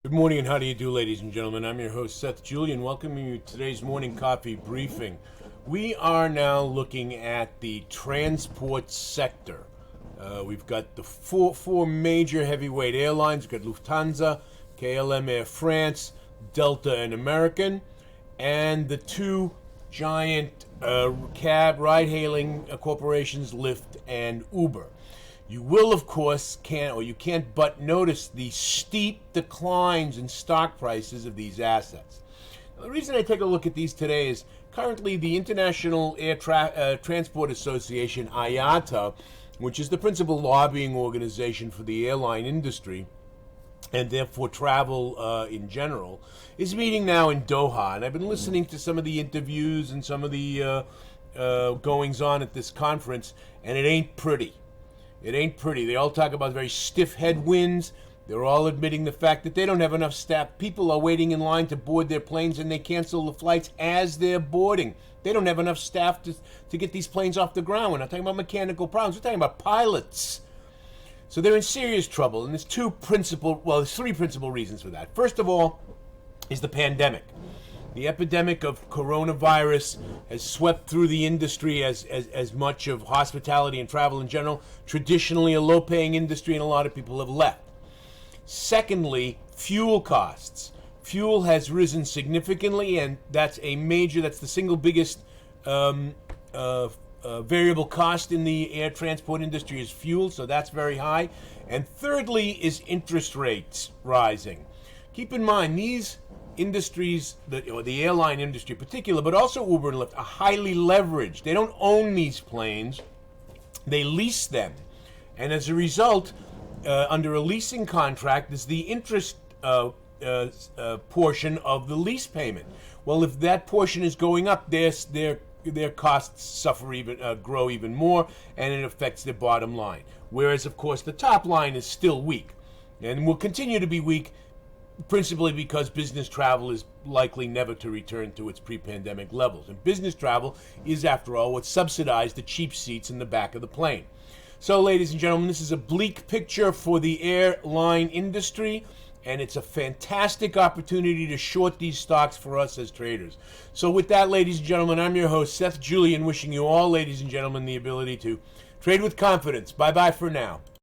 Good morning and how do you do, ladies and gentlemen? I'm your host, Seth Julian, welcoming you to today's morning coffee briefing. We are now looking at the transport sector. We've got the four major heavyweight airlines. We've got Lufthansa, KLM Air France, Delta and American, and the two giant cab ride-hailing corporations, Lyft and Uber. You will, of course, can't but notice the steep declines in stock prices of these assets. Now, the reason I take a look at these today is currently the International Transport Association, IATA, which is the principal lobbying organization for the airline industry, and therefore travel in general, is meeting now in Doha. And I've been listening to some of the interviews and some of the goings on at this conference, and it ain't pretty. It ain't pretty. They all talk about very stiff headwinds. They're all admitting the fact that they don't have enough staff. People are waiting in line to board their planes, and they cancel the flights as they're boarding. They don't have enough staff to get these planes off the ground. We're not talking about mechanical problems. We're talking about pilots. So they're in serious trouble, and there's three principal reasons for that. First of all is the pandemic. The epidemic of coronavirus has swept through the industry as much of hospitality and travel in general. Traditionally a low-paying industry, and a lot of people have left. Secondly, fuel costs. Fuel has risen significantly, and that's the single biggest variable cost in the air transport industry is fuel, so that's very high. And thirdly is interest rates rising. Keep in mind, these industries, the airline industry in particular, but also Uber and Lyft, are highly leveraged. They don't own these planes, they lease them. And as a result, under a leasing contract, is the interest portion of the lease payment. Well, if that portion is going up, their costs grow even more, and it affects their bottom line. Whereas, of course, the top line is still weak, and will continue to be weak, principally because business travel is likely never to return to its pre-pandemic levels. And business travel is, after all, what subsidized the cheap seats in the back of the plane. So, ladies and gentlemen, this is a bleak picture for the airline industry, and it's a fantastic opportunity to short these stocks for us as traders. So with that, ladies and gentlemen, I'm your host, Seth Julian, wishing you all, ladies and gentlemen, the ability to trade with confidence. Bye-bye for now.